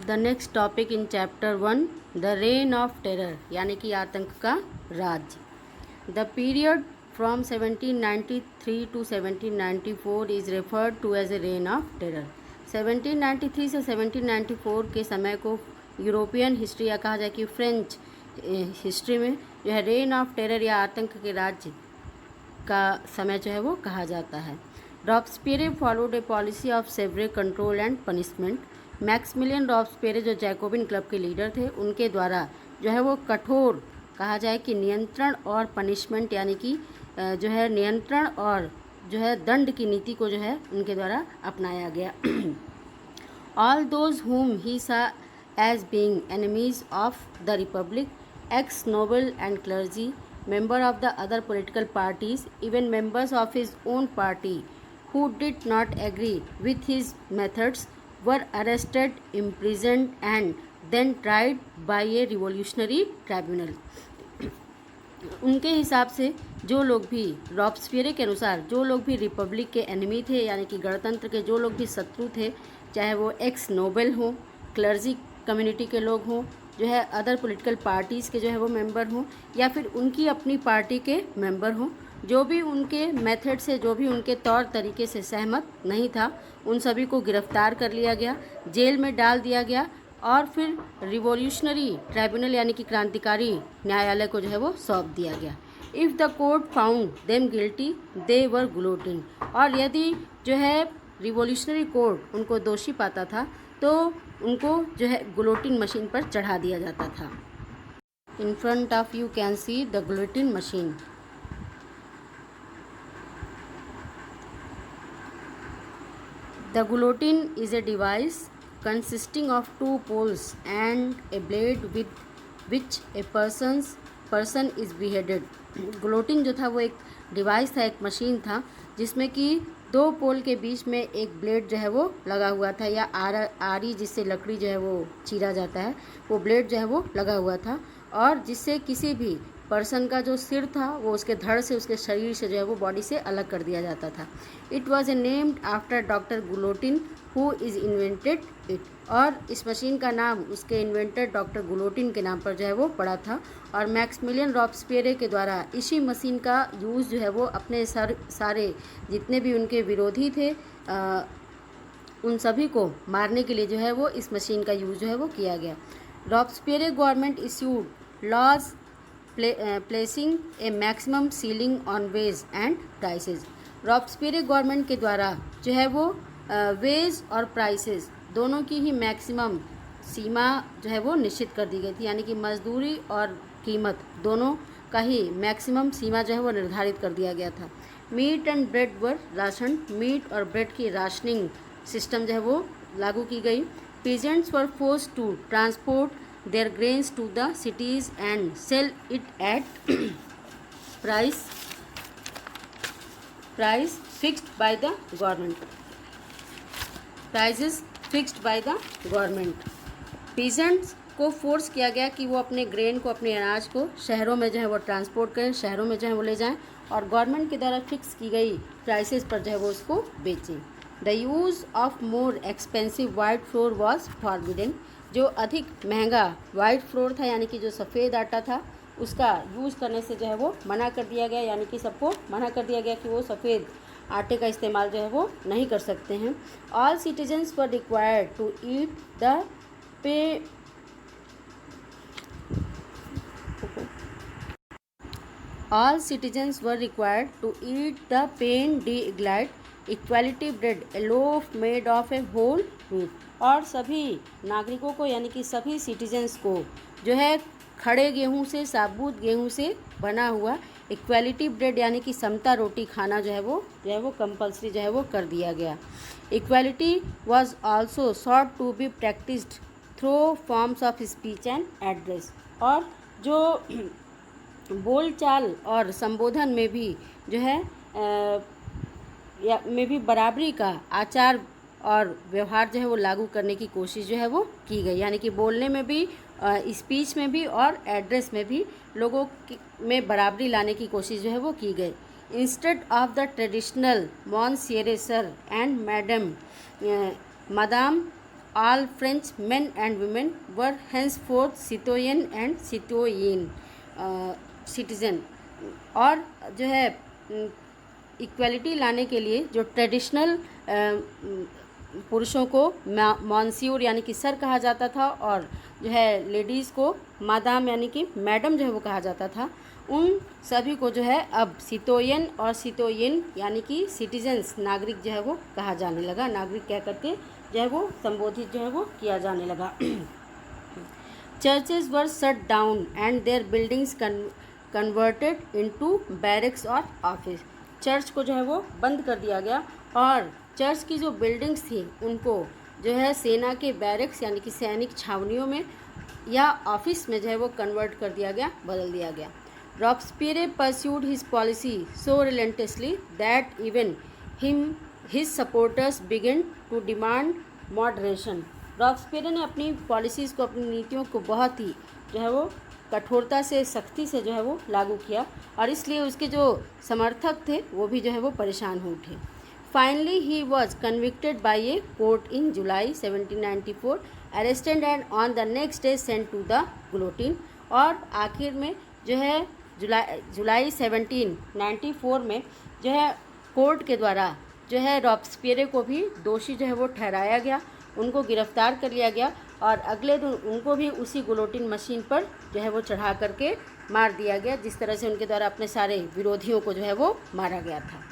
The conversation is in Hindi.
The next topic in chapter 1 the reign of terror यानी कि आतंक का राज्य। The period from 1793 to 1794 is referred to as a reign of terror. 1793 से 1794 के समय को यूरोपियन हिस्ट्री या कहा जाए कि फ्रेंच हिस्ट्री में जो है रेन ऑफ टेरर या आतंक के राज्य का समय जो है वो कहा जाता है। Robespierre followed a policy of severe control and punishment. Maximilien Robespierre जो जैकोबिन क्लब के लीडर थे उनके द्वारा जो है वो कठोर कहा जाए कि नियंत्रण और पनिशमेंट यानी कि जो है नियंत्रण और जो है दंड की नीति को जो है उनके द्वारा अपनाया गया। All those whom he saw as being enemies of the republic, ex noble and clergy, member of the other political parties, even members of his own party who did not agree with his methods were arrested, imprisoned and then tried by a revolutionary tribunal. उनके हिसाब से जो लोग भी रॉब्सपियरे के अनुसार जो लोग भी रिपब्लिक के एनिमी थे यानी कि गणतंत्र के जो लोग भी शत्रु थे, चाहे वो एक्स नोबल हो, क्लर्जी कम्युनिटी के लोग हों, जो है अदर पॉलिटिकल पार्टीज़ के जो है वो मेंबर हों या फिर उनकी अपनी पार्टी के मेंबर हों, जो भी उनके मेथड से जो भी उनके तौर तरीके से सहमत नहीं था उन सभी को गिरफ्तार कर लिया गया, जेल में डाल दिया गया और फिर रिवॉल्यूशनरी ट्राइब्यूनल यानी कि क्रांतिकारी न्यायालय को जो है वो सौंप दिया गया। If the court found them guilty they were guillotine, और यदि जो है रिवॉल्यूशनरी कोर्ट उनको दोषी पाता था तो उनको जो है गुलोटिन मशीन पर चढ़ा दिया जाता था। In front of you can see the guillotine machine. The guillotine is a device consisting of two poles and a blade with which a person is beheaded। गुलोटिन जो था वो एक डिवाइस था, एक मशीन था जिसमें कि दो पोल के बीच में एक ब्लेड जो है वो लगा हुआ था या आरी जिससे लकड़ी जो है वो चीरा जाता है, वो ब्लेड जो है वो लगा हुआ था और जिससे किसी भी पर्सन का जो सिर था वो उसके धड़ से उसके शरीर से जो है वो बॉडी से अलग कर दिया जाता था। It was a named after doctor Guillotine who is invented it, और इस मशीन का नाम उसके इन्वेंटर डॉक्टर गुलोटिन के नाम पर जो है वो पड़ा था और मैक्सिमिलियन रॉब्सपियरे के द्वारा इसी मशीन का यूज़ जो है वो अपने सारे जितने भी उनके विरोधी थे उन सभी को मारने के लिए जो है वो इस मशीन का यूज़ जो है वो किया गया। Robespierre government issued laws placing a maximum ceiling on wage and prices. Robespierre government के द्वारा जो है वो वेज और प्राइसेस दोनों की ही मैक्सिमम सीमा जो है वो निश्चित कर दी गई थी, यानी कि मजदूरी और कीमत दोनों का ही मैक्सिमम सीमा जो है वो निर्धारित कर दिया गया था। Meat and bread were ration, meat और ब्रेड की राशनिंग सिस्टम जो है वो लागू की गई। Peasants were force to transport their grains to the cities and sell it at price fixed by the government, prices fixed by the government। peasants को फोर्स किया गया कि वो अपने ग्रेन को, अपने अनाज को शहरों में जो है वो ट्रांसपोर्ट करें, शहरों में जो है वो ले जाएं और गवर्नमेंट के द्वारा फिक्स की गई प्राइसेस पर जो है वो उसको बेचें। The use of more expensive white floor was forbidden. जो अधिक महंगा वाइट फ्लोर था यानी कि जो सफ़ेद आटा था उसका यूज़ करने से जो है वो मना कर दिया गया, यानी कि सबको मना कर दिया गया कि वो सफ़ेद आटे का इस्तेमाल जो है वो नहीं कर सकते हैं। All citizens were required to eat the पे all citizens were required to eat the पेन डी ग्लाइड equality bread a loaf made of a whole wheat, और सभी नागरिकों को यानी कि सभी सिटीजन्स को जो है खड़े गेहूं से, साबुत गेहूं से बना हुआ इक्वालिटी ब्रेड यानी कि समता रोटी खाना जो है वो कंपलसरी जो है वो कर दिया गया। Equality was also sought to be practised through forms of speech and address, और जो बोलचाल और संबोधन में भी जो है में भी बराबरी का आचार और व्यवहार जो है वो लागू करने की कोशिश जो है वो की गई, यानी कि बोलने में भी, स्पीच में भी और एड्रेस में भी लोगों में बराबरी लाने की कोशिश जो है वो की गई। Instead of the traditional monsieur sir and madam madame all French men and women were henceforth citoyen and citoyenne citizen। और जो है इक्वलिटी लाने के लिए जो ट्रेडिशनल पुरुषों को मॉन्सियोर यानी कि सर कहा जाता था और जो है लेडीज़ को मादाम यानी कि मैडम जो है वो कहा जाता था, उन सभी को जो है अब सितोयन और सितोयन यानी कि सिटीजन्स नागरिक जो है वो कहा जाने लगा। नागरिक कह करके जो है वो संबोधित जो है वो किया जाने लगा। Churches were shut down and their buildings converted into barracks और ऑफिस। चर्च को जो है वो बंद कर दिया गया और चर्च की जो बिल्डिंग्स थी उनको जो है सेना के बैरक्स यानी कि सैनिक छावनियों में या ऑफिस में जो है वो कन्वर्ट कर दिया गया, बदल दिया गया। Robespierre pursued his policy so relentlessly that even his supporters begin to demand moderation. Robespierre ने अपनी पॉलिसीज़ को, अपनी नीतियों को बहुत ही जो है वो कठोरता से, सख्ती से जो है वो लागू किया और इसलिए उसके जो समर्थक थे वो भी जो है वो परेशान हो उठे। Finally he was convicted by a court in July 1794, arrested and on the next day sent to the guillotine. और आखिर में जो है जुलाई 1794 में जो है कोर्ट के द्वारा जो है रॉब्सपियरे को भी दोषी जो है वो ठहराया गया, उनको गिरफ्तार कर लिया गया और अगले दिन उनको भी उसी गुलोटिन मशीन पर जो है वो चढ़ा करके मार दिया गया, जिस तरह से उनके द्वारा अपने सारे विरोधियों को जो है वो मारा गया था।